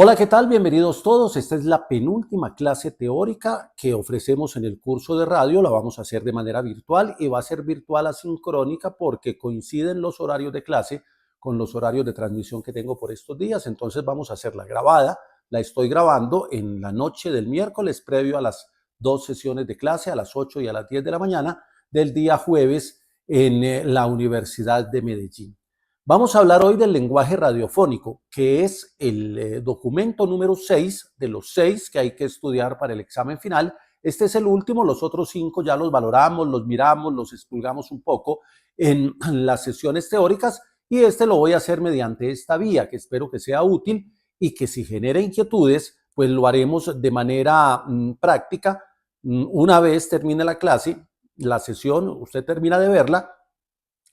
Hola, ¿qué tal? Bienvenidos todos. Esta es la penúltima clase teórica que ofrecemos en el curso de radio. La vamos a hacer de manera virtual y va a ser virtual asincrónica porque coinciden los horarios de clase con los horarios de transmisión que tengo por estos días. Entonces vamos a hacerla grabada. La estoy grabando en la noche del miércoles previo a las dos sesiones de clase, a las 8 y a las 10 de la mañana del día jueves en la Universidad de Medellín. Vamos a hablar hoy del lenguaje radiofónico, que es el documento número 6 de los 6 que hay que estudiar para el examen final. Este es el último, los otros 5 ya los valoramos, los miramos, los expulgamos un poco en las sesiones teóricas y este lo voy a hacer mediante esta vía que espero que sea útil y que si genera inquietudes, pues lo haremos de manera práctica. Una vez termine la clase, la sesión, usted termina de verla,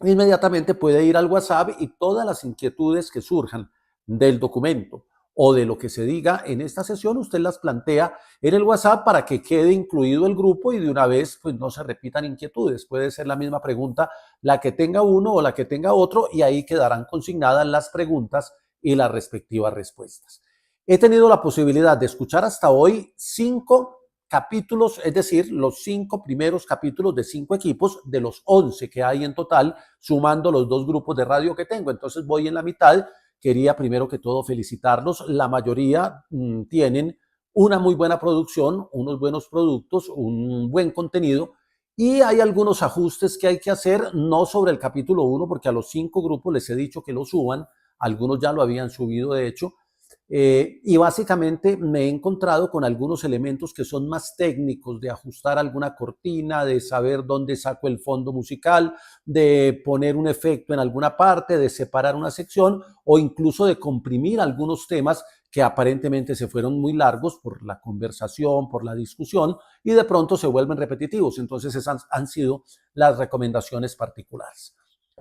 inmediatamente puede ir al WhatsApp y todas las inquietudes que surjan del documento o de lo que se diga en esta sesión, usted las plantea en el WhatsApp para que quede incluido el grupo y de una vez pues no se repitan inquietudes. Puede ser la misma pregunta la que tenga uno o la que tenga otro y ahí quedarán consignadas las preguntas y las respectivas respuestas. He tenido la posibilidad de escuchar hasta hoy 5 capítulos, es decir, los 5 primeros capítulos de 5 equipos de los 11 que hay en total, sumando los 2 grupos de radio que tengo. Entonces voy en la mitad. Quería primero que todo felicitarlos. La mayoría tienen una muy buena producción, unos buenos productos, un buen contenido y hay algunos ajustes que hay que hacer, no sobre el capítulo 1, porque a los 5 grupos les he dicho que lo suban, algunos ya lo habían subido de hecho. Y básicamente me he encontrado con algunos elementos que son más técnicos, de ajustar alguna cortina, de saber dónde saco el fondo musical, de poner un efecto en alguna parte, de separar una sección o incluso de comprimir algunos temas que aparentemente se fueron muy largos por la conversación, por la discusión y de pronto se vuelven repetitivos. Entonces esas han sido las recomendaciones particulares.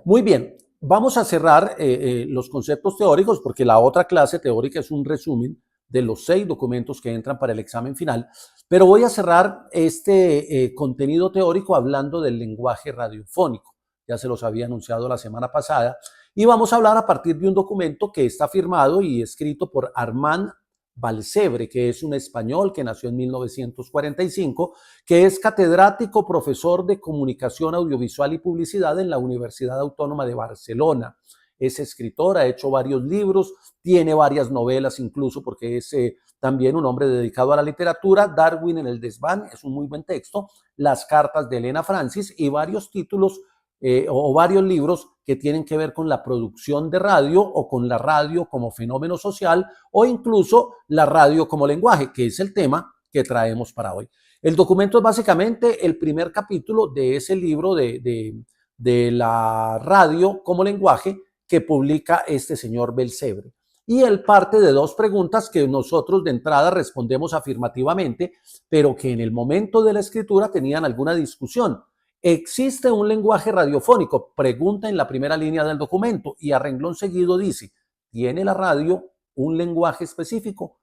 Muy bien, vamos a cerrar los conceptos teóricos porque la otra clase teórica es un resumen de los 6 documentos que entran para el examen final, pero voy a cerrar este contenido teórico hablando del lenguaje radiofónico. Ya se los había anunciado la semana pasada y vamos a hablar a partir de un documento que está firmado y escrito por Armand Vallcebre, que es un español que nació en 1945, que es catedrático, profesor de comunicación audiovisual y publicidad en la Universidad Autónoma de Barcelona. Es escritor, ha hecho varios libros, tiene varias novelas incluso porque es también un hombre dedicado a la literatura. Darwin en el desván es un muy buen texto, Las cartas de Elena Francis y varios títulos o varios libros que tienen que ver con la producción de radio o con la radio como fenómeno social o incluso la radio como lenguaje, que es el tema que traemos para hoy. El documento es básicamente el primer capítulo de ese libro de la radio como lenguaje que publica este señor Vallcebre. Y él parte de 2 preguntas que nosotros de entrada respondemos afirmativamente, pero que en el momento de la escritura tenían alguna discusión. ¿Existe un lenguaje radiofónico? Pregunta en la primera línea del documento y a renglón seguido dice, ¿tiene la radio un lenguaje específico?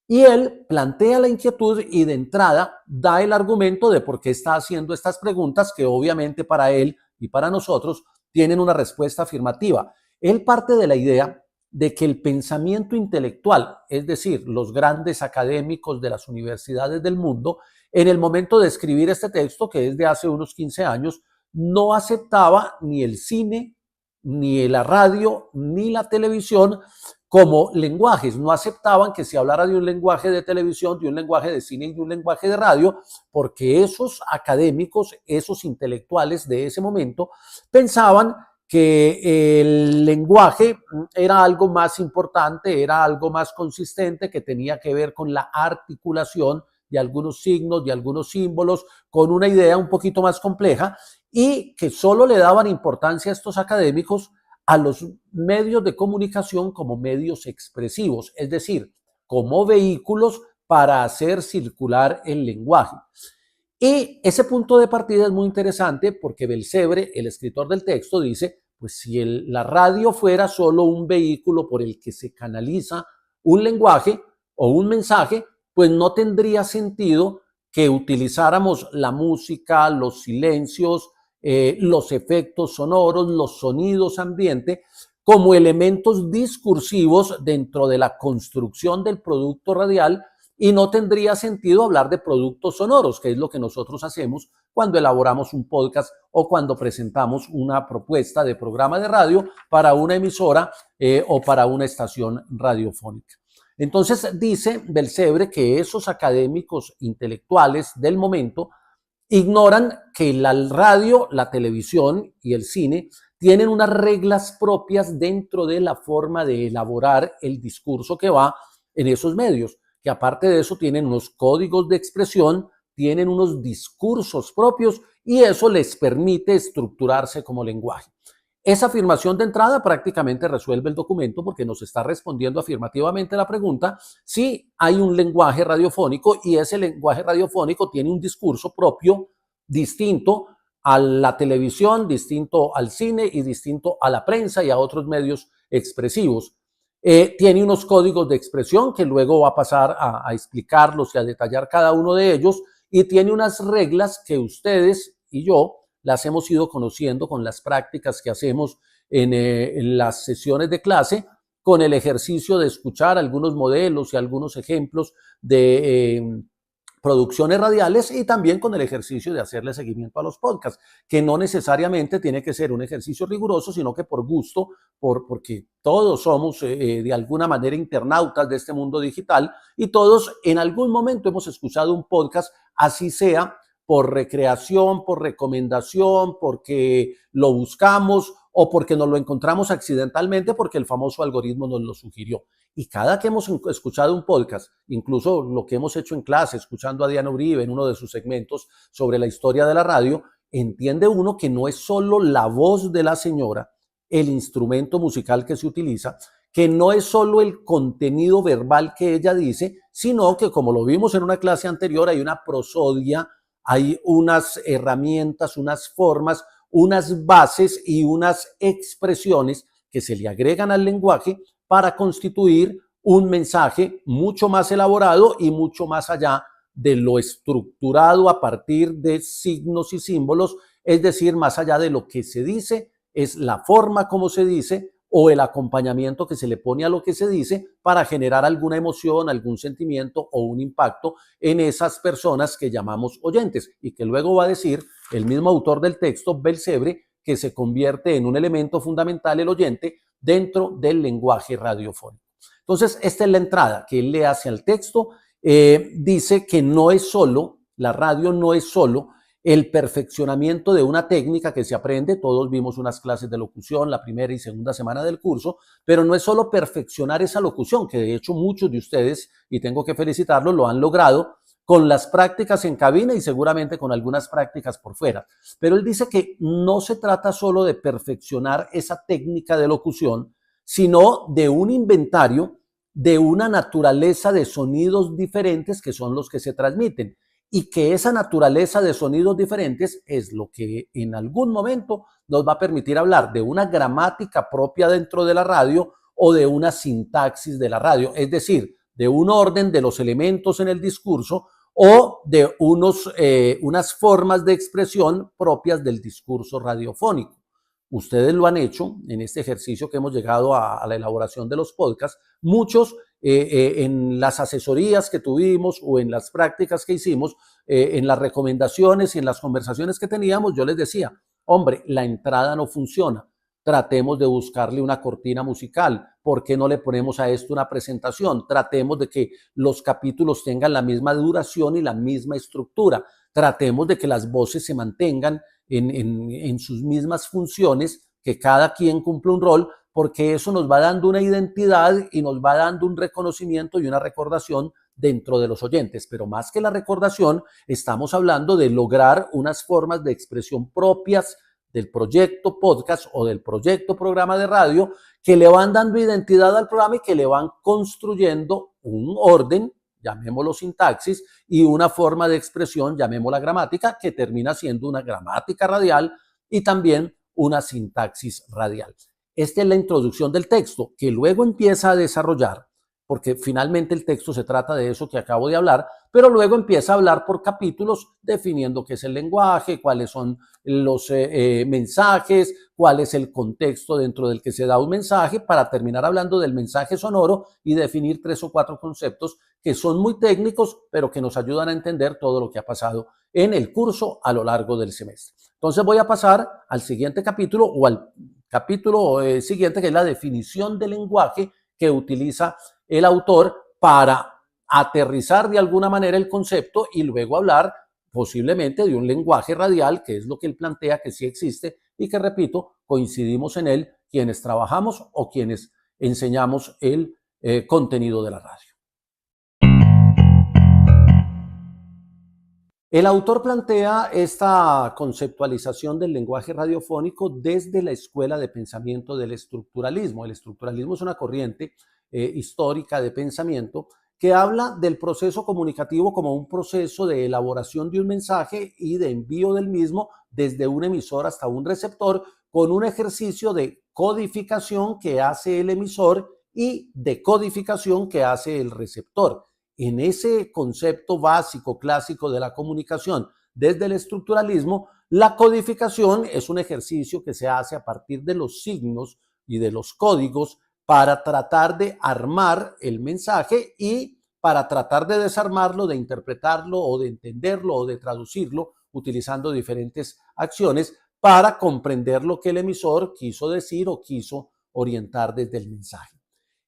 Y él plantea la inquietud y de entrada da el argumento de por qué está haciendo estas preguntas que obviamente para él y para nosotros tienen una respuesta afirmativa. Él parte de la idea de que el pensamiento intelectual, es decir, los grandes académicos de las universidades del mundo, en el momento de escribir este texto, que es de hace unos 15 años, no aceptaba ni el cine, ni la radio, ni la televisión como lenguajes. No aceptaban que se hablara de un lenguaje de televisión, de un lenguaje de cine y de un lenguaje de radio, porque esos académicos, esos intelectuales de ese momento, pensaban que el lenguaje era algo más importante, era algo más consistente, que tenía que ver con la articulación de algunos signos, de algunos símbolos, con una idea un poquito más compleja y que solo le daban importancia a estos académicos a los medios de comunicación como medios expresivos, es decir, como vehículos para hacer circular el lenguaje. Y ese punto de partida es muy interesante porque Vallcebre, el escritor del texto, dice, pues si la radio fuera solo un vehículo por el que se canaliza un lenguaje o un mensaje, pues no tendría sentido que utilizáramos la música, los silencios, los efectos sonoros, los sonidos ambiente como elementos discursivos dentro de la construcción del producto radial, y no tendría sentido hablar de productos sonoros, que es lo que nosotros hacemos cuando elaboramos un podcast o cuando presentamos una propuesta de programa de radio para una emisora o para una estación radiofónica. Entonces dice Belcebre que esos académicos intelectuales del momento ignoran que la radio, la televisión y el cine tienen unas reglas propias dentro de la forma de elaborar el discurso que va en esos medios, que aparte de eso tienen unos códigos de expresión, tienen unos discursos propios y eso les permite estructurarse como lenguaje. Esa afirmación de entrada prácticamente resuelve el documento porque nos está respondiendo afirmativamente la pregunta si hay un lenguaje radiofónico y ese lenguaje radiofónico tiene un discurso propio distinto a la televisión, distinto al cine y distinto a la prensa y a otros medios expresivos. Tiene unos códigos de expresión que luego va a pasar a explicarlos y a detallar cada uno de ellos, y tiene unas reglas que ustedes y yo las hemos ido conociendo con las prácticas que hacemos en las sesiones de clase, con el ejercicio de escuchar algunos modelos y algunos ejemplos de producciones radiales, y también con el ejercicio de hacerle seguimiento a los podcasts, que no necesariamente tiene que ser un ejercicio riguroso, sino que por gusto, porque todos somos de alguna manera internautas de este mundo digital y todos en algún momento hemos escuchado un podcast, así sea por recreación, por recomendación, porque lo buscamos o porque nos lo encontramos accidentalmente porque el famoso algoritmo nos lo sugirió. Y cada que hemos escuchado un podcast, incluso lo que hemos hecho en clase, escuchando a Diana Uribe en uno de sus segmentos sobre la historia de la radio, entiende uno que no es solo la voz de la señora, el instrumento musical que se utiliza, que no es solo el contenido verbal que ella dice, sino que, como lo vimos en una clase anterior, hay una prosodia, hay unas herramientas, unas formas, unas bases y unas expresiones que se le agregan al lenguaje para constituir un mensaje mucho más elaborado y mucho más allá de lo estructurado a partir de signos y símbolos, es decir, más allá de lo que se dice, es la forma como se dice o el acompañamiento que se le pone a lo que se dice para generar alguna emoción, algún sentimiento o un impacto en esas personas que llamamos oyentes, y que luego va a decir el mismo autor del texto, Belcebre, que se convierte en un elemento fundamental el oyente dentro del lenguaje radiofónico. Entonces, esta es la entrada que él le hace al texto. Dice que no es solo, la radio no es solo el perfeccionamiento de una técnica que se aprende. Todos vimos unas clases de locución la primera y segunda semana del curso, pero no es solo perfeccionar esa locución, que de hecho muchos de ustedes, y tengo que felicitarlos, lo han logrado con las prácticas en cabina y seguramente con algunas prácticas por fuera. Pero él dice que no se trata solo de perfeccionar esa técnica de locución, sino de un inventario de una naturaleza de sonidos diferentes que son los que se transmiten, y que esa naturaleza de sonidos diferentes es lo que en algún momento nos va a permitir hablar de una gramática propia dentro de la radio o de una sintaxis de la radio, es decir, de un orden de los elementos en el discurso o de unas formas de expresión propias del discurso radiofónico. Ustedes lo han hecho en este ejercicio que hemos llegado a la elaboración de los podcasts. Muchos en las asesorías que tuvimos o en las prácticas que hicimos, en las recomendaciones y en las conversaciones que teníamos, yo les decía, hombre, la entrada no funciona. Tratemos de buscarle una cortina musical. ¿Por qué no le ponemos a esto una presentación? Tratemos de que los capítulos tengan la misma duración y la misma estructura. Tratemos de que las voces se mantengan en sus mismas funciones, que cada quien cumple un rol, porque eso nos va dando una identidad y nos va dando un reconocimiento y una recordación dentro de los oyentes. Pero más que la recordación, estamos hablando de lograr unas formas de expresión propias del proyecto podcast o del proyecto programa de radio, que le van dando identidad al programa y que le van construyendo un orden, llamémoslo sintaxis, y una forma de expresión, llamémosla gramática, que termina siendo una gramática radial y también una sintaxis radial. Esta es la introducción del texto, que luego empieza a desarrollar porque finalmente el texto se trata de eso que acabo de hablar, pero luego empieza a hablar por capítulos definiendo qué es el lenguaje, cuáles son los mensajes, cuál es el contexto dentro del que se da un mensaje, para terminar hablando del mensaje sonoro y definir 3 o 4 conceptos que son muy técnicos, pero que nos ayudan a entender todo lo que ha pasado en el curso a lo largo del semestre. Entonces voy a pasar al siguiente capítulo o al capítulo siguiente, que es la definición del lenguaje que utiliza el autor para aterrizar de alguna manera el concepto y luego hablar posiblemente de un lenguaje radial, que es lo que él plantea que sí existe y que, repito, coincidimos en él quienes trabajamos o quienes enseñamos el contenido de la radio. El autor plantea esta conceptualización del lenguaje radiofónico desde la escuela de pensamiento del estructuralismo. El estructuralismo es una corriente histórica de pensamiento que habla del proceso comunicativo como un proceso de elaboración de un mensaje y de envío del mismo desde un emisor hasta un receptor, con un ejercicio de codificación que hace el emisor y de codificación que hace el receptor. En ese concepto básico, clásico de la comunicación desde el estructuralismo, la codificación es un ejercicio que se hace a partir de los signos y de los códigos para tratar de armar el mensaje y para tratar de desarmarlo, de interpretarlo o de entenderlo o de traducirlo utilizando diferentes acciones para comprender lo que el emisor quiso decir o quiso orientar desde el mensaje.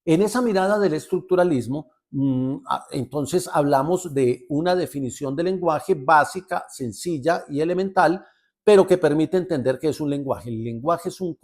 En esa mirada del estructuralismo, entonces hablamos de una definición de lenguaje básica, sencilla y elemental, pero que permite entender qué es un lenguaje. El lenguaje es un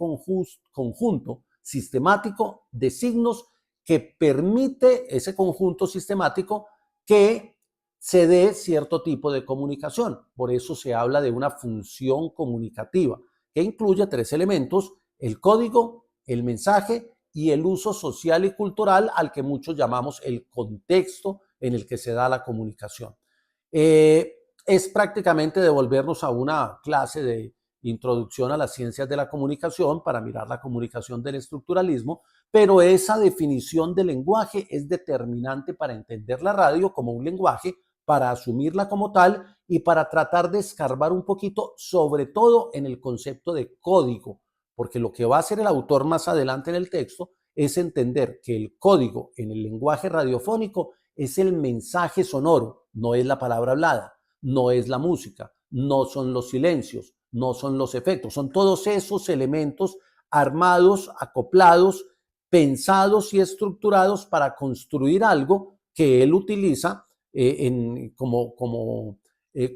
conjunto sistemático de signos que permite ese conjunto sistemático que se dé cierto tipo de comunicación. Por eso se habla de una función comunicativa que incluye 3 elementos: el código, el mensaje y el uso social y cultural, al que muchos llamamos el contexto en el que se da la comunicación. Es prácticamente devolvernos a una clase de introducción a las ciencias de la comunicación para mirar la comunicación del estructuralismo, pero esa definición del lenguaje es determinante para entender la radio como un lenguaje, para asumirla como tal y para tratar de escarbar un poquito, sobre todo en el concepto de código, porque lo que va a hacer el autor más adelante en el texto es entender que el código en el lenguaje radiofónico es el mensaje sonoro, no es la palabra hablada, no es la música, no son los silencios, no son los efectos, son todos esos elementos armados, acoplados, pensados y estructurados para construir algo que él utiliza como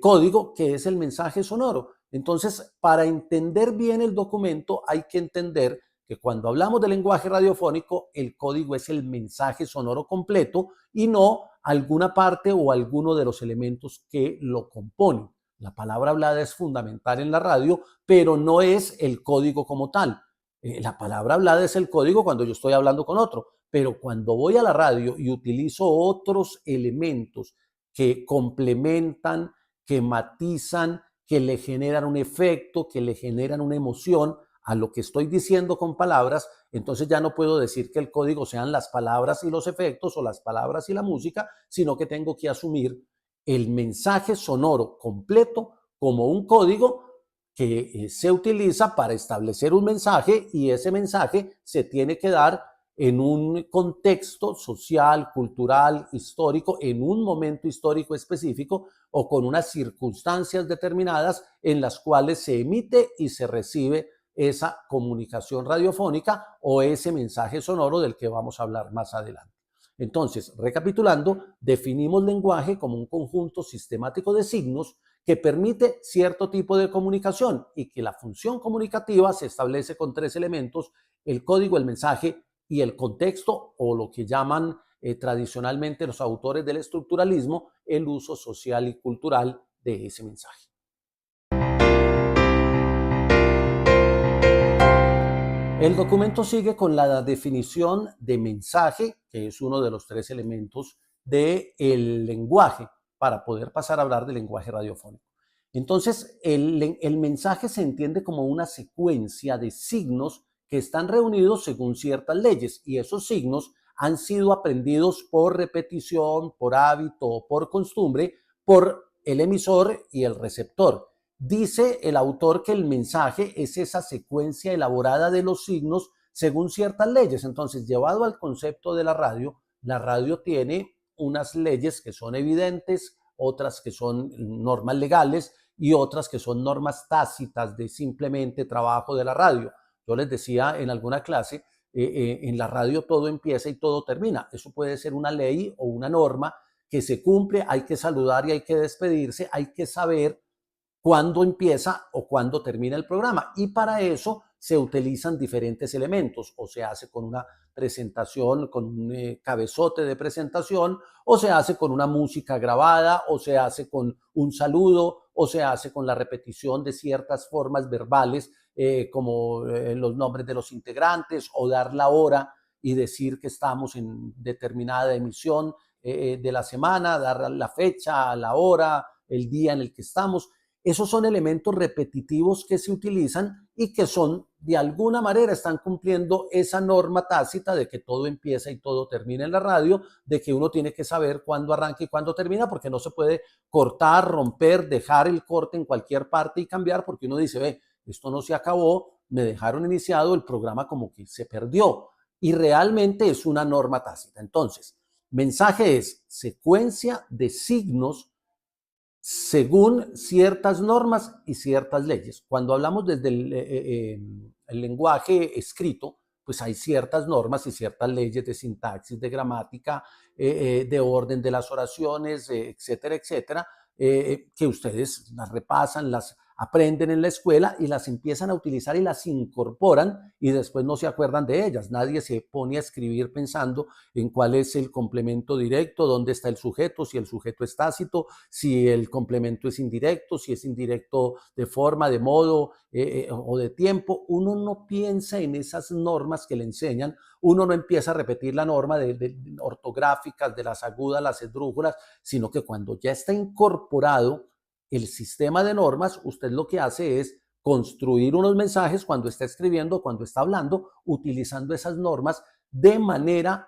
código, que es el mensaje sonoro. Entonces, para entender bien el documento hay que entender que cuando hablamos de lenguaje radiofónico, el código es el mensaje sonoro completo y no alguna parte o alguno de los elementos que lo componen. La palabra hablada es fundamental en la radio, pero no es el código como tal. La palabra hablada es el código cuando yo estoy hablando con otro, pero cuando voy a la radio y utilizo otros elementos que complementan, que matizan, que le generan un efecto, que le generan una emoción a lo que estoy diciendo con palabras, entonces ya no puedo decir que el código sean las palabras y los efectos o las palabras y la música, sino que tengo que asumir el mensaje sonoro completo como un código que se utiliza para establecer un mensaje, y ese mensaje se tiene que dar en un contexto social, cultural, histórico, en un momento histórico específico o con unas circunstancias determinadas en las cuales se emite y se recibe esa comunicación radiofónica o ese mensaje sonoro del que vamos a hablar más adelante. Entonces, recapitulando, definimos lenguaje como un conjunto sistemático de signos que permite cierto tipo de comunicación y que la función comunicativa se establece con 3 elementos: el código, el mensaje y el contexto, o lo que llaman tradicionalmente los autores del estructuralismo, el uso social y cultural de ese mensaje. El documento sigue con la definición de mensaje, que es uno de los 3 elementos del lenguaje, para poder pasar a hablar del lenguaje radiofónico. Entonces, el mensaje se entiende como una secuencia de signos que están reunidos según ciertas leyes, y esos signos han sido aprendidos por repetición, por hábito, por costumbre, por el emisor y el receptor. Dice el autor que el mensaje es esa secuencia elaborada de los signos según ciertas leyes. Entonces, llevado al concepto de la radio tiene unas leyes que son evidentes, otras que son normas legales y otras que son normas tácitas de simplemente trabajo de la radio. Yo les decía en alguna clase, en la radio todo empieza y todo termina. Eso puede ser una ley o una norma que se cumple, hay que saludar y hay que despedirse, hay que saber cuándo empieza o cuándo termina el programa. Y para eso se utilizan diferentes elementos, o se hace con una presentación, con un cabezote de presentación, o se hace con una música grabada, o se hace con un saludo, o se hace con la repetición de ciertas formas verbales, como los nombres de los integrantes, o dar la hora y decir que estamos en determinada emisión de la semana, dar la fecha, la hora, el día en el que estamos. Esos son elementos repetitivos que se utilizan y que son, de alguna manera, están cumpliendo esa norma tácita de que todo empieza y todo termina en la radio, de que uno tiene que saber cuándo arranca y cuándo termina, porque no se puede cortar, romper, dejar el corte en cualquier parte y cambiar, porque uno dice, ve, esto no se acabó, me dejaron iniciado, el programa como que se perdió. Y realmente es una norma tácita. Entonces, mensaje es secuencia de signos según ciertas normas y ciertas leyes. Cuando hablamos desde el lenguaje escrito, pues hay ciertas normas y ciertas leyes de sintaxis, de gramática, de orden de las oraciones, etcétera, etcétera, que ustedes las repasan, las aprenden en la escuela y las empiezan a utilizar y las incorporan y después no se acuerdan de ellas. Nadie se pone a escribir pensando en cuál es el complemento directo, dónde está el sujeto, si el sujeto es tácito, si el complemento es indirecto, si es indirecto de forma, de modo o de tiempo. Uno no piensa en esas normas que le enseñan, uno no empieza a repetir la norma de ortográficas, de las agudas, las esdrújulas, sino que cuando ya está incorporado el sistema de normas, usted lo que hace es construir unos mensajes cuando está escribiendo, cuando está hablando, utilizando esas normas de manera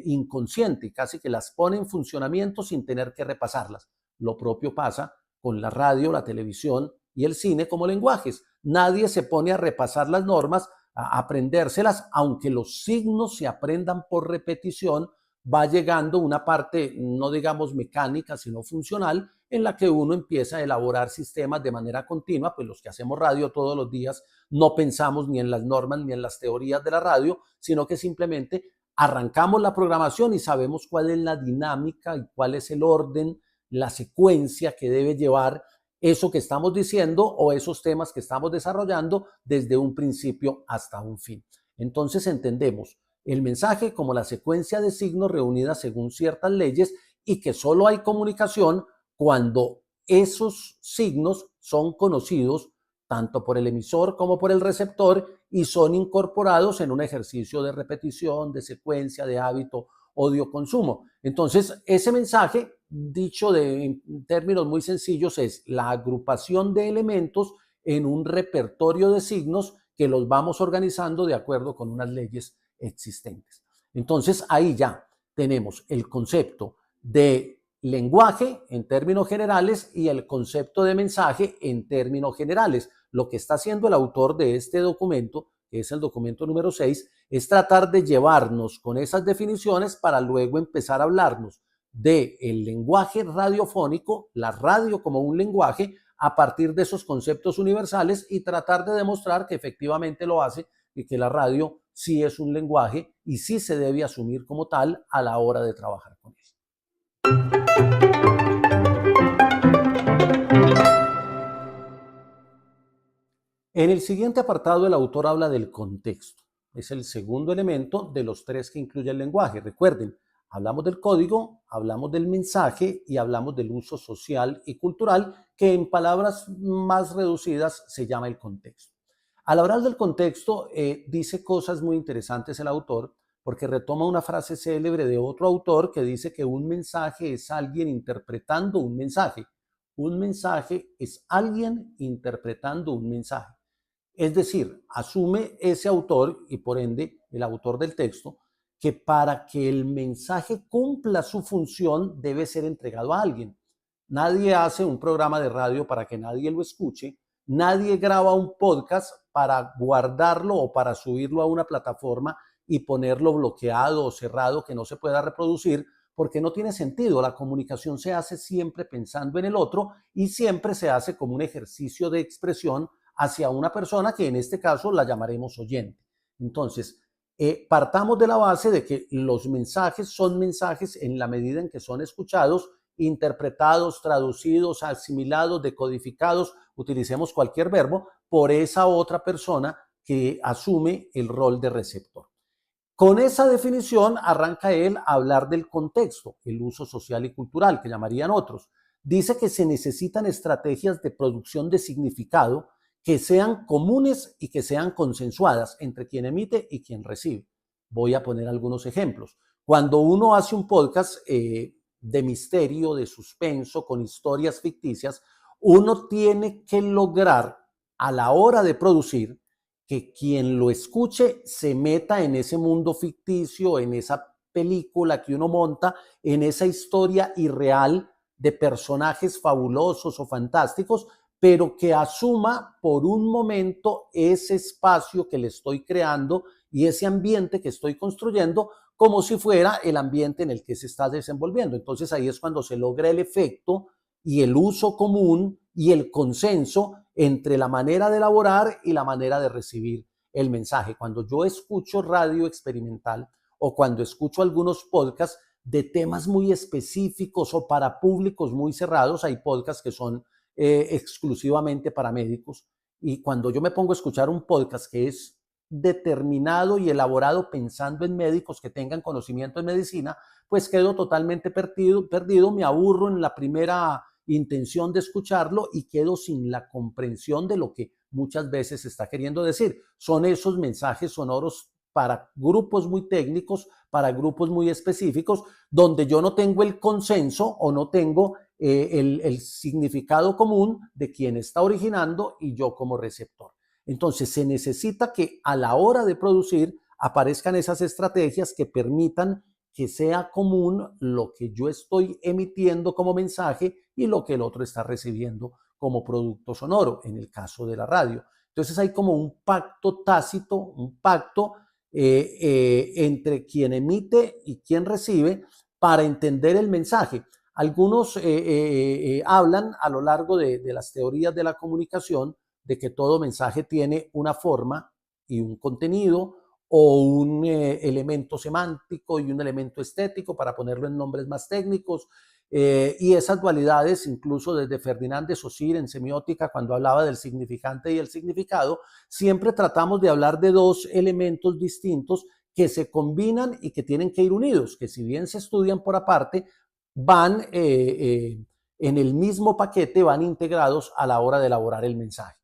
inconsciente y casi que las pone en funcionamiento sin tener que repasarlas. Lo propio pasa con la radio, la televisión y el cine como lenguajes. Nadie se pone a repasar las normas, a aprendérselas, aunque los signos se aprendan por repetición, va llegando una parte, no digamos mecánica, sino funcional, en la que uno empieza a elaborar sistemas de manera continua. Pues los que hacemos radio todos los días no pensamos ni en las normas ni en las teorías de la radio, sino que simplemente arrancamos la programación y sabemos cuál es la dinámica y cuál es el orden, la secuencia que debe llevar eso que estamos diciendo o esos temas que estamos desarrollando desde un principio hasta un fin. Entonces entendemos el mensaje como la secuencia de signos reunidas según ciertas leyes y que solo hay comunicación cuando esos signos son conocidos tanto por el emisor como por el receptor y son incorporados en un ejercicio de repetición, de secuencia, de hábito o de consumo. Entonces, ese mensaje, dicho en términos muy sencillos, es la agrupación de elementos en un repertorio de signos que los vamos organizando de acuerdo con unas leyes existentes. Entonces, ahí ya tenemos el concepto de lenguaje en términos generales y el concepto de mensaje en términos generales. Lo que está haciendo el autor de este documento, que es el documento número 6, es tratar de llevarnos con esas definiciones para luego empezar a hablarnos del lenguaje radiofónico, la radio como un lenguaje, a partir de esos conceptos universales y tratar de demostrar que efectivamente lo hace y que la radio sí es un lenguaje y sí se debe asumir como tal a la hora de trabajar con él. En el siguiente apartado, el autor habla del contexto. Es el segundo elemento de los tres que incluye el lenguaje. Recuerden, hablamos del código, hablamos del mensaje y hablamos del uso social y cultural, que en palabras más reducidas se llama el contexto. Al hablar del contexto, dice cosas muy interesantes el autor, porque retoma una frase célebre de otro autor que dice que un mensaje es alguien interpretando un mensaje. Un mensaje es alguien interpretando un mensaje. Es decir, asume ese autor y por ende el autor del texto que para que el mensaje cumpla su función debe ser entregado a alguien. Nadie hace un programa de radio para que nadie lo escuche, nadie graba un podcast para guardarlo o para subirlo a una plataforma y ponerlo bloqueado o cerrado que no se pueda reproducir, porque no tiene sentido. La comunicación se hace siempre pensando en el otro y siempre se hace como un ejercicio de expresión hacia una persona que en este caso la llamaremos oyente. Entonces, partamos de la base de que los mensajes son mensajes en la medida en que son escuchados, interpretados, traducidos, asimilados, decodificados, utilicemos cualquier verbo, por esa otra persona que asume el rol de receptor. Con esa definición arranca él a hablar del contexto, el uso social y cultural, que llamarían otros. Dice que se necesitan estrategias de producción de significado que sean comunes y que sean consensuadas entre quien emite y quien recibe. Voy a poner algunos ejemplos. Cuando uno hace un podcast de misterio, de suspenso, con historias ficticias, uno tiene que lograr a la hora de producir que quien lo escuche se meta en ese mundo ficticio, en esa película que uno monta, en esa historia irreal de personajes fabulosos o fantásticos, pero que asuma por un momento ese espacio que le estoy creando y ese ambiente que estoy construyendo como si fuera el ambiente en el que se está desenvolviendo. Entonces ahí es cuando se logra el efecto y el uso común y el consenso entre la manera de elaborar y la manera de recibir el mensaje. Cuando yo escucho radio experimental o cuando escucho algunos podcasts de temas muy específicos o para públicos muy cerrados, hay podcasts que son exclusivamente para médicos, y cuando yo me pongo a escuchar un podcast que es determinado y elaborado pensando en médicos que tengan conocimiento en medicina, pues quedo totalmente perdido, me aburro en la primera intención de escucharlo y quedo sin la comprensión de lo que muchas veces está queriendo decir. Son esos mensajes sonoros para grupos muy técnicos, para grupos muy específicos, donde yo no tengo el consenso o no tengo el significado común de quien está originando y yo como receptor. Entonces se necesita que a la hora de producir aparezcan esas estrategias que permitan que sea común lo que yo estoy emitiendo como mensaje y lo que el otro está recibiendo como producto sonoro, en el caso de la radio. Entonces hay como un pacto tácito, un pacto entre quien emite y quien recibe para entender el mensaje. Algunos hablan a lo largo de las teorías de la comunicación de que todo mensaje tiene una forma y un contenido o un elemento semántico y un elemento estético, para ponerlo en nombres más técnicos, y esas dualidades, incluso desde Ferdinand de Saussure en semiótica, cuando hablaba del significante y el significado, siempre tratamos de hablar de dos elementos distintos que se combinan y que tienen que ir unidos, que si bien se estudian por aparte, van en el mismo paquete, van integrados a la hora de elaborar el mensaje.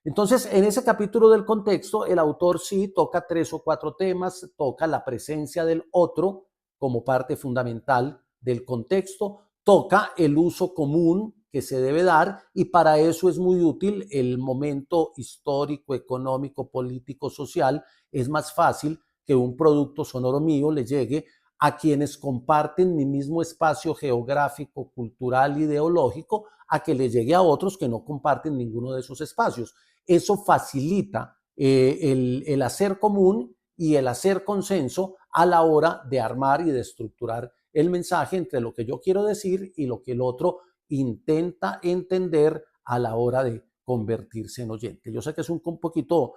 Entonces, en ese capítulo del contexto, el autor sí toca 3 o 4 temas, toca la presencia del otro como parte fundamental del contexto, toca el uso común que se debe dar, y para eso es muy útil el momento histórico, económico, político, social. Es más fácil que un producto sonoro mío le llegue a quienes comparten mi mismo espacio geográfico, cultural, ideológico, a que le llegue a otros que no comparten ninguno de esos espacios. Eso facilita el hacer común y el hacer consenso a la hora de armar y de estructurar el mensaje entre lo que yo quiero decir y lo que el otro intenta entender a la hora de convertirse en oyente. Yo sé que es un poquito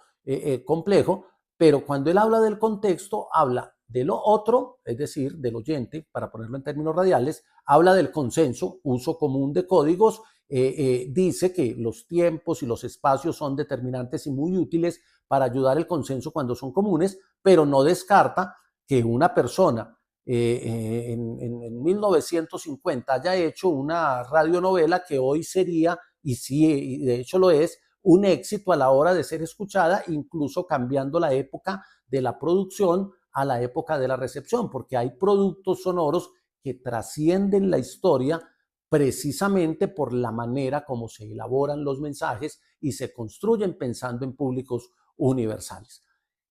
complejo, pero cuando él habla del contexto, habla de lo otro, es decir, del oyente, para ponerlo en términos radiales, habla del consenso, uso común de códigos, dice que los tiempos y los espacios son determinantes y muy útiles para ayudar el consenso cuando son comunes, pero no descarta que una persona en 1950 haya hecho una radionovela que hoy sería, y sí, de hecho lo es, un éxito a la hora de ser escuchada, incluso cambiando la época de la producción a la época de la recepción, porque hay productos sonoros que trascienden la historia precisamente por la manera como se elaboran los mensajes y se construyen pensando en públicos universales.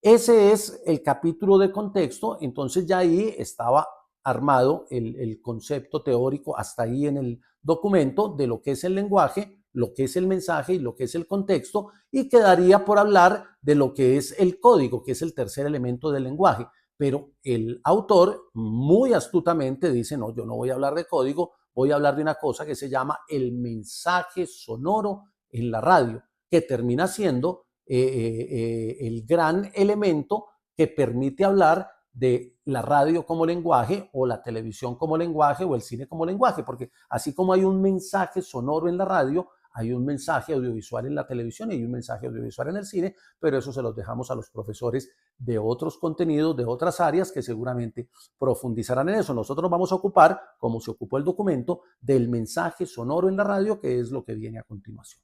Ese es el capítulo de contexto, entonces ya ahí estaba armado el concepto teórico hasta ahí en el documento de lo que es el lenguaje, lo que es el mensaje y lo que es el contexto, y quedaría por hablar de lo que es el código, que es el tercer elemento del lenguaje. Pero el autor muy astutamente dice, no, yo no voy a hablar de código, voy a hablar de una cosa que se llama el mensaje sonoro en la radio, que termina siendo el gran elemento que permite hablar de la radio como lenguaje o la televisión como lenguaje o el cine como lenguaje, porque así como hay un mensaje sonoro en la radio, hay un mensaje audiovisual en la televisión y hay un mensaje audiovisual en el cine, pero eso se los dejamos a los profesores de otros contenidos, de otras áreas que seguramente profundizarán en eso. Nosotros vamos a ocupar, como se ocupó el documento, del mensaje sonoro en la radio, que es lo que viene a continuación.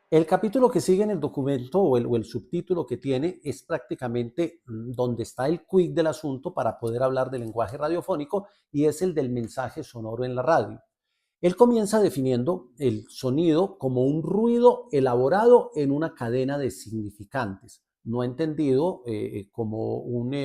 El capítulo que sigue en el documento o el subtítulo que tiene es prácticamente donde está el quick del asunto para poder hablar del lenguaje radiofónico y es el del mensaje sonoro en la radio. Él comienza definiendo el sonido como un ruido elaborado en una cadena de significantes, no entendido como un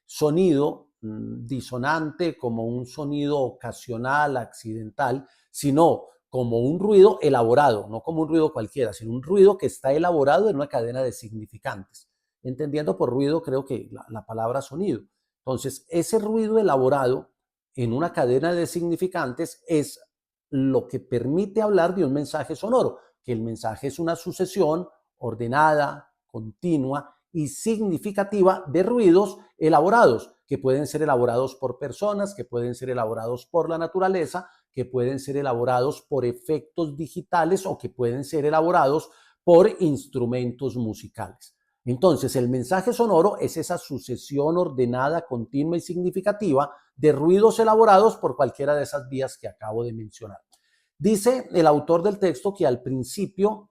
sonido disonante, como un sonido ocasional, accidental, sino como un ruido elaborado, no como un ruido cualquiera, sino un ruido que está elaborado en una cadena de significantes. Entendiendo por ruido, creo que la palabra sonido. Entonces, ese ruido elaborado en una cadena de significantes es lo que permite hablar de un mensaje sonoro, que el mensaje es una sucesión ordenada, continua y significativa de ruidos elaborados, que pueden ser elaborados por personas, que pueden ser elaborados por la naturaleza, que pueden ser elaborados por efectos digitales o que pueden ser elaborados por instrumentos musicales. Entonces, el mensaje sonoro es esa sucesión ordenada, continua y significativa de ruidos elaborados por cualquiera de esas vías que acabo de mencionar. Dice el autor del texto que al principio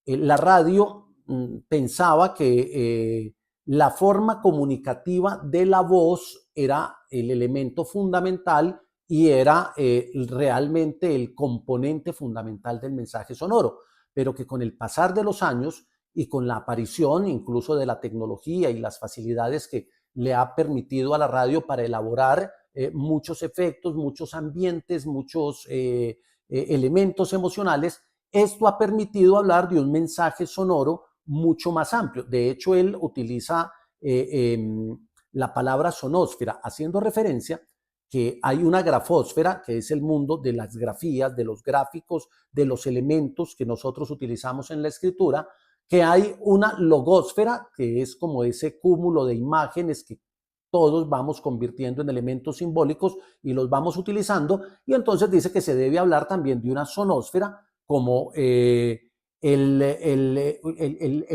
la radio pensaba que la forma comunicativa de la voz era el elemento fundamental y era realmente el componente fundamental del mensaje sonoro, pero que con el pasar de los años y con la aparición incluso de la tecnología y las facilidades que le ha permitido a la radio para elaborar muchos efectos, muchos ambientes, muchos elementos emocionales, esto ha permitido hablar de un mensaje sonoro mucho más amplio. De hecho, él utiliza la palabra sonósfera, haciendo referencia que hay una grafósfera, que es el mundo de las grafías, de los gráficos, de los elementos que nosotros utilizamos en la escritura, que hay una logósfera, que es como ese cúmulo de imágenes que todos vamos convirtiendo en elementos simbólicos y los vamos utilizando, y entonces dice que se debe hablar también de una sonósfera como el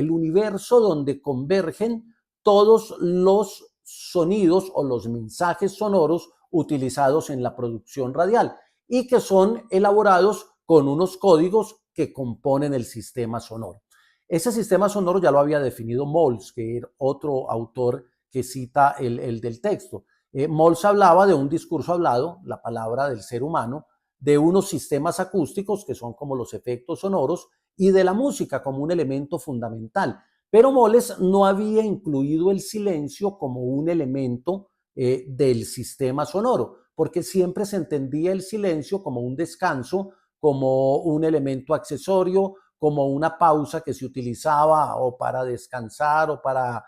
universo donde convergen todos los sonidos o los mensajes sonoros utilizados en la producción radial y que son elaborados con unos códigos que componen el sistema sonoro. Ese sistema sonoro ya lo había definido Mols, que era otro autor que cita el del texto. Mols hablaba de un discurso hablado, la palabra del ser humano, de unos sistemas acústicos que son como los efectos sonoros y de la música como un elemento fundamental. Pero Moles no había incluido el silencio como un elemento del sistema sonoro, porque siempre se entendía el silencio como un descanso, como un elemento accesorio, como una pausa que se utilizaba o para descansar o para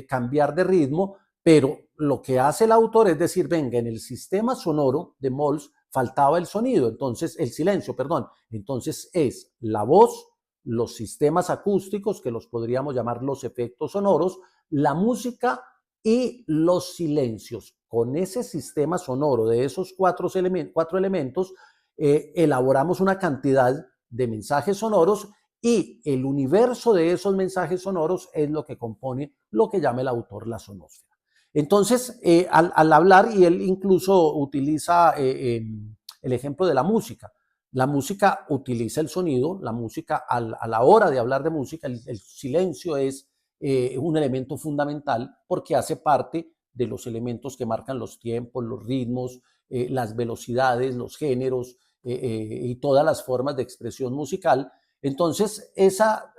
cambiar de ritmo, pero lo que hace el autor es decir, venga, en el sistema sonoro de Mols faltaba el sonido, entonces el silencio, perdón, entonces es la voz, los sistemas acústicos, que los podríamos llamar los efectos sonoros, la música y los silencios. Con ese sistema sonoro de esos cuatro elementos, elaboramos una cantidad de mensajes sonoros y el universo de esos mensajes sonoros es lo que compone lo que llama el autor la sonósfera. Entonces, al hablar, y él incluso utiliza el ejemplo de la música. La música utiliza el sonido, la música a la hora de hablar de música, el silencio es un elemento fundamental porque hace parte de los elementos que marcan los tiempos, los ritmos, las velocidades, los géneros y todas las formas de expresión musical. Entonces, esa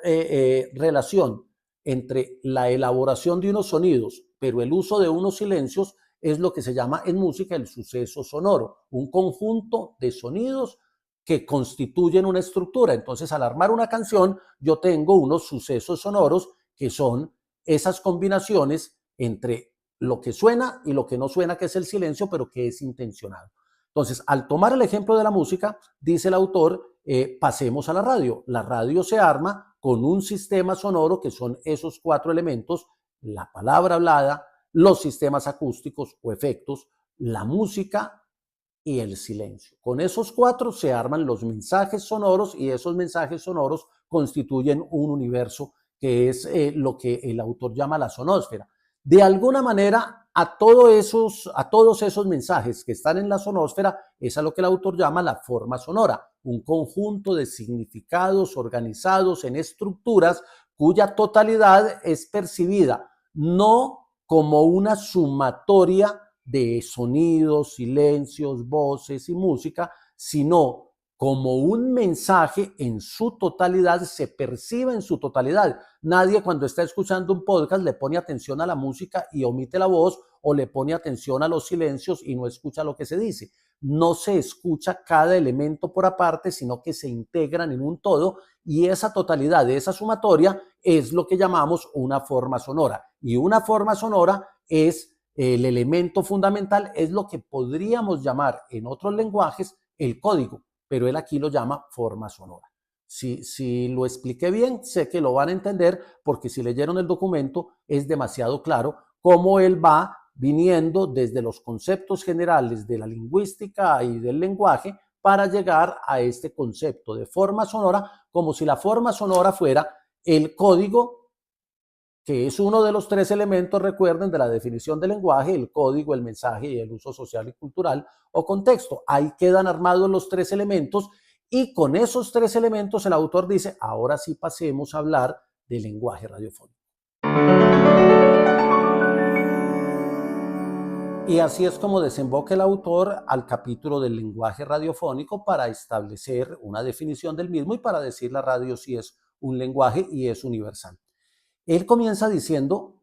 relación entre la elaboración de unos sonidos, pero el uso de unos silencios, es lo que se llama en música el suceso sonoro, un conjunto de sonidos que constituyen una estructura. Entonces, al armar una canción, yo tengo unos sucesos sonoros que son esas combinaciones entre lo que suena y lo que no suena, que es el silencio, pero que es intencionado. Entonces, al tomar el ejemplo de la música, dice el autor, pasemos a la radio. La radio se arma con un sistema sonoro que son esos cuatro elementos: la palabra hablada, los sistemas acústicos o efectos, la música y el silencio. Con esos cuatro se arman los mensajes sonoros, y esos mensajes sonoros constituyen un universo que es lo que el autor llama la sonósfera. De alguna manera, a todos esos mensajes que están en la sonósfera es a lo que el autor llama la forma sonora, un conjunto de significados organizados en estructuras cuya totalidad es percibida no como una sumatoria de sonidos, silencios, voces y música, sino como un mensaje en su totalidad, se percibe en su totalidad. Nadie, cuando está escuchando un podcast, le pone atención a la música y omite la voz, o le pone atención a los silencios y no escucha lo que se dice. No se escucha cada elemento por aparte, sino que se integran en un todo, y esa totalidad, esa sumatoria, es lo que llamamos una forma sonora. Y una forma sonora es el elemento fundamental, es lo que podríamos llamar en otros lenguajes el código, pero él aquí lo llama forma sonora. Si lo expliqué bien, sé que lo van a entender, porque si leyeron el documento es demasiado claro cómo él va viniendo desde los conceptos generales de la lingüística y del lenguaje para llegar a este concepto de forma sonora, como si la forma sonora fuera el código, que es uno de los tres elementos, recuerden, de la definición del lenguaje: el código, el mensaje y el uso social y cultural o contexto. Ahí quedan armados los tres elementos, y con esos tres elementos el autor dice: ahora sí pasemos a hablar del lenguaje radiofónico. Y así es como desemboca el autor al capítulo del lenguaje radiofónico, para establecer una definición del mismo y para decir la radio sí es un lenguaje y es universal. Él comienza diciendo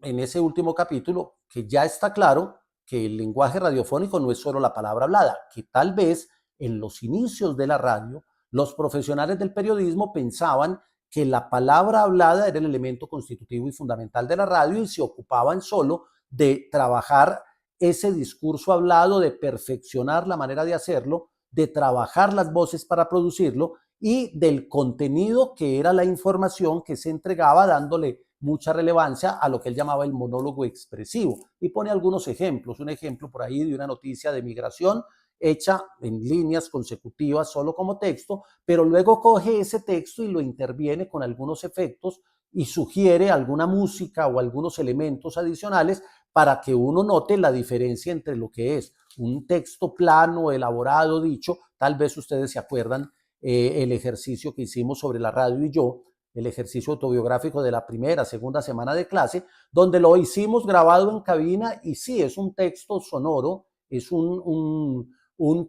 en ese último capítulo que ya está claro que el lenguaje radiofónico no es solo la palabra hablada, que tal vez en los inicios de la radio los profesionales del periodismo pensaban que la palabra hablada era el elemento constitutivo y fundamental de la radio, y se ocupaban solo de trabajar ese discurso hablado, de perfeccionar la manera de hacerlo, de trabajar las voces para producirlo, y del contenido, que era la información que se entregaba, dándole mucha relevancia a lo que él llamaba el monólogo expresivo. Y pone algunos ejemplos, un ejemplo por ahí de una noticia de migración hecha en líneas consecutivas solo como texto, pero luego coge ese texto y lo interviene con algunos efectos y sugiere alguna música o algunos elementos adicionales para que uno note la diferencia entre lo que es un texto plano, elaborado, dicho. Tal vez ustedes se acuerdan el ejercicio que hicimos sobre la radio y yo, el ejercicio autobiográfico de la primera, segunda semana de clase, donde lo hicimos grabado en cabina, y sí, es un texto sonoro, es un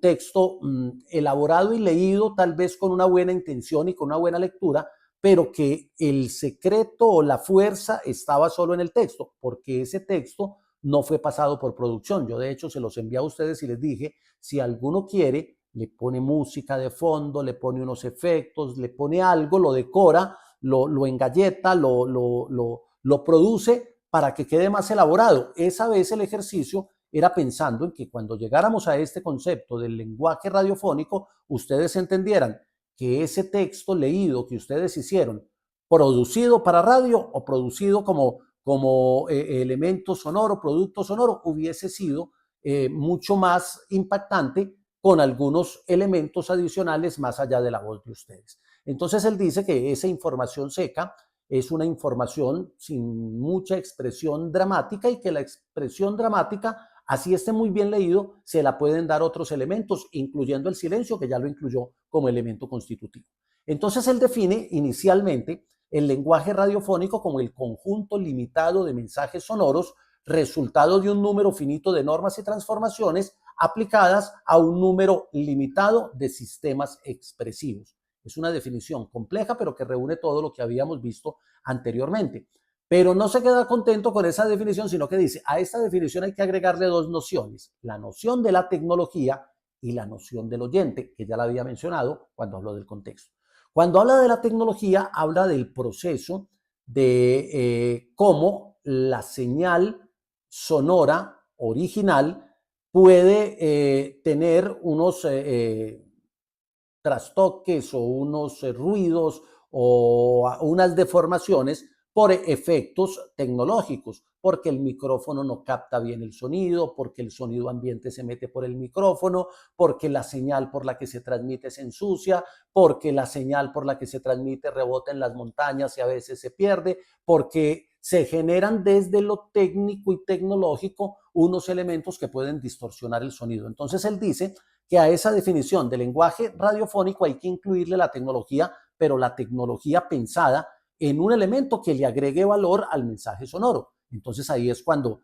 texto elaborado y leído tal vez con una buena intención y con una buena lectura, pero que el secreto o la fuerza estaba solo en el texto, porque ese texto no fue pasado por producción. Yo de hecho se los envié a ustedes y les dije: si alguno quiere, le pone música de fondo, le pone unos efectos, le pone algo, lo decora, lo engalleta, lo produce para que quede más elaborado. Esa vez el ejercicio era pensando en que cuando llegáramos a este concepto del lenguaje radiofónico, ustedes entendieran que ese texto leído que ustedes hicieron, producido para radio o producido como elemento sonoro, producto sonoro, hubiese sido mucho más impactante, con algunos elementos adicionales más allá de la voz de ustedes. Entonces él dice que esa información seca es una información sin mucha expresión dramática, y que la expresión dramática, así esté muy bien leído, se la pueden dar otros elementos, incluyendo el silencio, que ya lo incluyó como elemento constitutivo. Entonces él define inicialmente el lenguaje radiofónico como el conjunto limitado de mensajes sonoros, resultado de un número finito de normas y transformaciones aplicadas a un número limitado de sistemas expresivos. Es una definición compleja, pero que reúne todo lo que habíamos visto anteriormente. Pero no se queda contento con esa definición, sino que dice, a esta definición hay que agregarle dos nociones, la noción de la tecnología y la noción del oyente, que ya la había mencionado cuando habló del contexto. Cuando habla de la tecnología, habla del proceso de cómo la señal sonora original puede tener unos trastoques o unos ruidos o unas deformaciones por efectos tecnológicos, porque el micrófono no capta bien el sonido, porque el sonido ambiente se mete por el micrófono, porque la señal por la que se transmite se ensucia, porque la señal por la que se transmite rebota en las montañas y a veces se pierde, porque se generan desde lo técnico y tecnológico unos elementos que pueden distorsionar el sonido. Entonces él dice que a esa definición de lenguaje radiofónico hay que incluirle la tecnología, pero la tecnología pensada en un elemento que le agregue valor al mensaje sonoro. Entonces ahí es cuando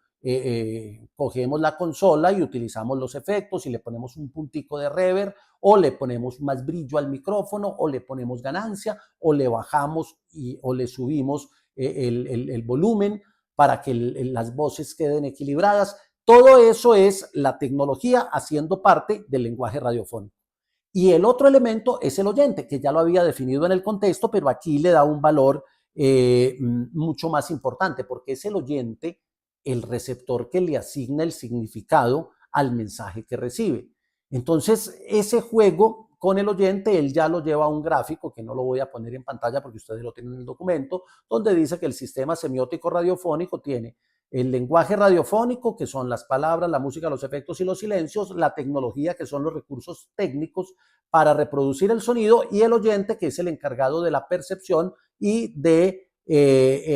cogemos la consola y utilizamos los efectos y le ponemos un puntico de reverb o le ponemos más brillo al micrófono o le ponemos ganancia o le bajamos o le subimos el volumen para que las voces queden equilibradas. Todo eso es la tecnología haciendo parte del lenguaje radiofónico. Y el otro elemento es el oyente, que ya lo había definido en el contexto, pero aquí le da un valor mucho más importante, porque es el oyente el receptor que le asigna el significado al mensaje que recibe. Entonces, ese juego con el oyente, él ya lo lleva a un gráfico, que no lo voy a poner en pantalla porque ustedes lo tienen en el documento, donde dice que el sistema semiótico radiofónico tiene el lenguaje radiofónico, que son las palabras, la música, los efectos y los silencios, la tecnología, que son los recursos técnicos para reproducir el sonido, y el oyente, que es el encargado de la percepción y de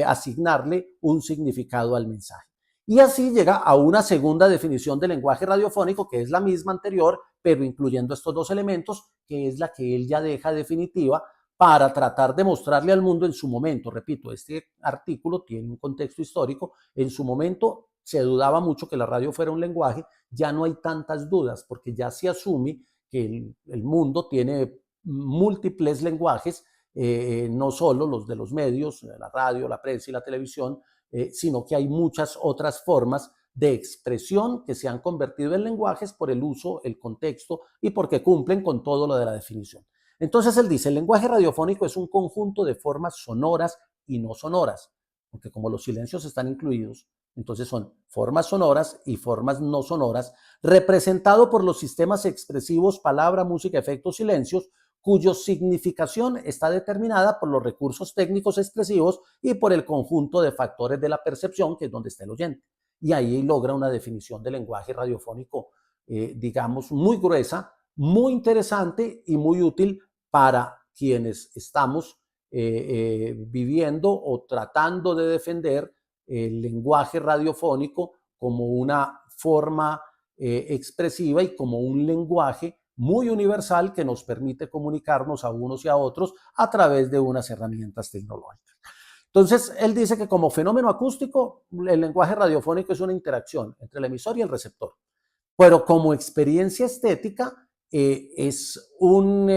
asignarle un significado al mensaje. Y así llega a una segunda definición del lenguaje radiofónico, que es la misma anterior, pero incluyendo estos dos elementos, que es la que él ya deja definitiva para tratar de mostrarle al mundo en su momento. Repito, este artículo tiene un contexto histórico. En su momento se dudaba mucho que la radio fuera un lenguaje, ya no hay tantas dudas, porque ya se asume que el mundo tiene múltiples lenguajes, no solo los de los medios, la radio, la prensa y la televisión, sino que hay muchas otras formas de expresión que se han convertido en lenguajes por el uso, el contexto y porque cumplen con todo lo de la definición. Entonces él dice, el lenguaje radiofónico es un conjunto de formas sonoras y no sonoras, porque como los silencios están incluidos, entonces son formas sonoras y formas no sonoras, representado por los sistemas expresivos palabra, música, efectos, silencios, cuya significación está determinada por los recursos técnicos expresivos y por el conjunto de factores de la percepción, que es donde está el oyente. Y ahí logra una definición del lenguaje radiofónico, digamos, muy gruesa, muy interesante y muy útil para quienes estamos viviendo o tratando de defender el lenguaje radiofónico como una forma expresiva y como un lenguaje muy universal que nos permite comunicarnos a unos y a otros a través de unas herramientas tecnológicas. Entonces, él dice que como fenómeno acústico, el lenguaje radiofónico es una interacción entre el emisor y el receptor, pero como experiencia estética es una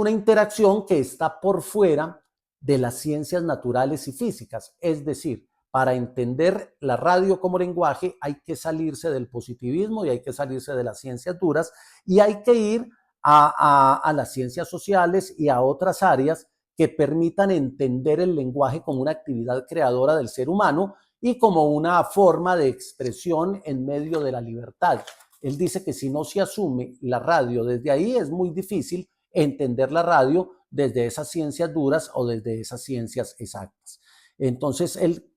interacción que está por fuera de las ciencias naturales y físicas. Es decir, para entender la radio como lenguaje hay que salirse del positivismo y hay que salirse de las ciencias duras y hay que ir a las ciencias sociales y a otras áreas que permitan entender el lenguaje como una actividad creadora del ser humano y como una forma de expresión en medio de la libertad. Él dice que si no se asume la radio desde ahí, es muy difícil entender la radio desde esas ciencias duras o desde esas ciencias exactas. Entonces, él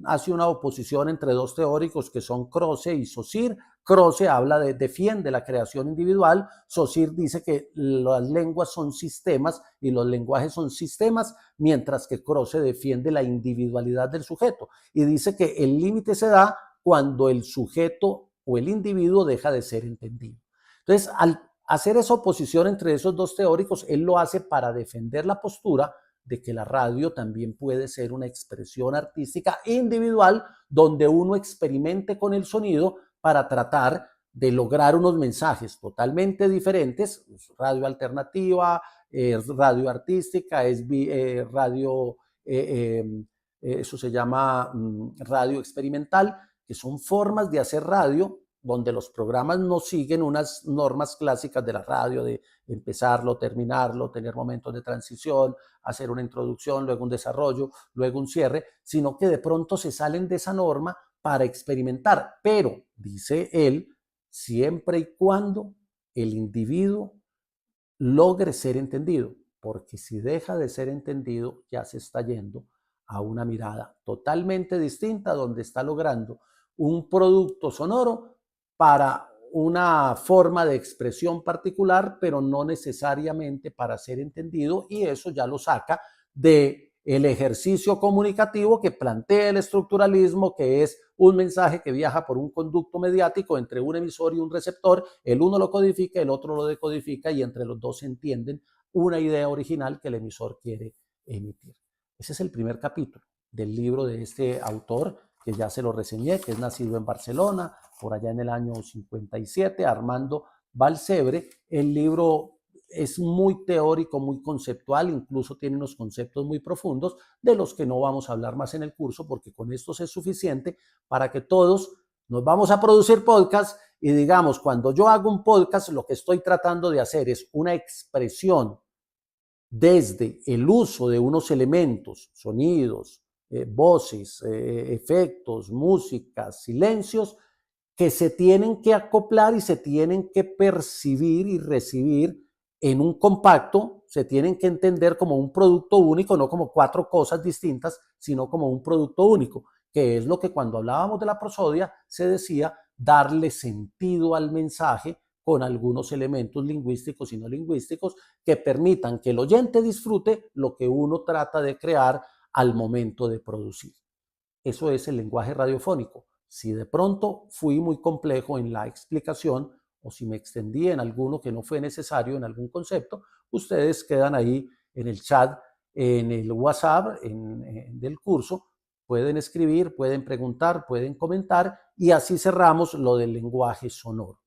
hace una oposición entre dos teóricos que son Croce y Saussure. Croce defiende la creación individual. Saussure dice que las lenguas son sistemas y los lenguajes son sistemas, mientras que Croce defiende la individualidad del sujeto y dice que el límite se da cuando el sujeto o el individuo deja de ser entendido. Entonces, al hacer esa oposición entre esos dos teóricos, él lo hace para defender la postura de que la radio también puede ser una expresión artística individual donde uno experimente con el sonido para tratar de lograr unos mensajes totalmente diferentes, radio alternativa, radio artística, es radio, eso se llama radio experimental, que son formas de hacer radio donde los programas no siguen unas normas clásicas de la radio, de empezarlo, terminarlo, tener momentos de transición, hacer una introducción, luego un desarrollo, luego un cierre, sino que de pronto se salen de esa norma para experimentar, pero, dice él, siempre y cuando el individuo logre ser entendido, porque si deja de ser entendido, ya se está yendo a una mirada totalmente distinta, donde está logrando un producto sonoro para una forma de expresión particular, pero no necesariamente para ser entendido, y eso ya lo saca de el ejercicio comunicativo que plantea el estructuralismo, que es un mensaje que viaja por un conducto mediático entre un emisor y un receptor, el uno lo codifica, el otro lo decodifica, y entre los dos se entienden una idea original que el emisor quiere emitir. Ese es el primer capítulo del libro de este autor, que ya se lo reseñé, que es nacido en Barcelona, por allá en el año 57, Armando Vallcebre. El libro es muy teórico, muy conceptual, incluso tiene unos conceptos muy profundos de los que no vamos a hablar más en el curso, porque con estos es suficiente para que todos nos vamos a producir podcast y digamos, cuando yo hago un podcast, lo que estoy tratando de hacer es una expresión desde el uso de unos elementos, sonidos, voces, efectos, músicas, silencios, que se tienen que acoplar y se tienen que percibir y recibir en un compacto, se tienen que entender como un producto único, no como cuatro cosas distintas, sino como un producto único, que es lo que cuando hablábamos de la prosodia se decía darle sentido al mensaje con algunos elementos lingüísticos y no lingüísticos que permitan que el oyente disfrute lo que uno trata de crear al momento de producir. Eso es el lenguaje radiofónico. Si de pronto fui muy complejo en la explicación o si me extendí en alguno que no fue necesario, en algún concepto, ustedes quedan ahí en el chat, en el WhatsApp del curso, pueden escribir, pueden preguntar, pueden comentar, y así cerramos lo del lenguaje sonoro.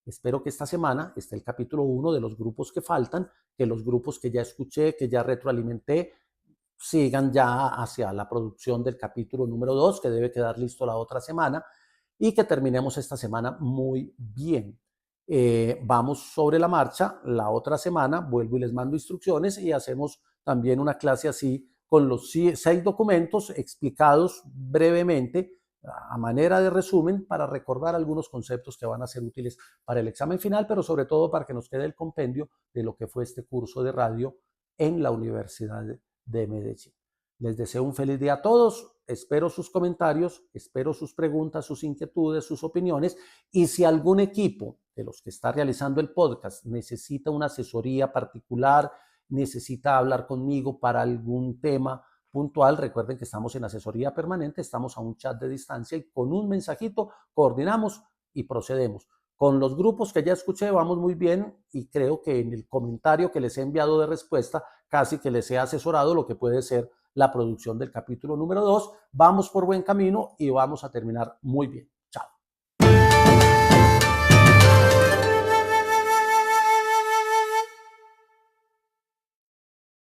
Espero que esta semana esté el capítulo 1 de los grupos que faltan, que los grupos que ya escuché, que ya retroalimenté, sigan ya hacia la producción del capítulo número 2, que debe quedar listo la otra semana, y que terminemos esta semana muy bien. Vamos sobre la marcha, la otra semana vuelvo y les mando instrucciones y hacemos también una clase así con los 6 documentos explicados brevemente a manera de resumen para recordar algunos conceptos que van a ser útiles para el examen final, pero sobre todo para que nos quede el compendio de lo que fue este curso de radio en la Universidad de Medellín. Les deseo un feliz día a todos, espero sus comentarios, espero sus preguntas, sus inquietudes, sus opiniones, y si algún equipo de los que está realizando el podcast necesita una asesoría particular, necesita hablar conmigo para algún tema puntual, recuerden que estamos en asesoría permanente, estamos a un chat de distancia y con un mensajito coordinamos y procedemos. Con los grupos que ya escuché vamos muy bien y creo que en el comentario que les he enviado de respuesta casi que les he asesorado lo que puede ser la producción del capítulo número 2. Vamos por buen camino y vamos a terminar muy bien.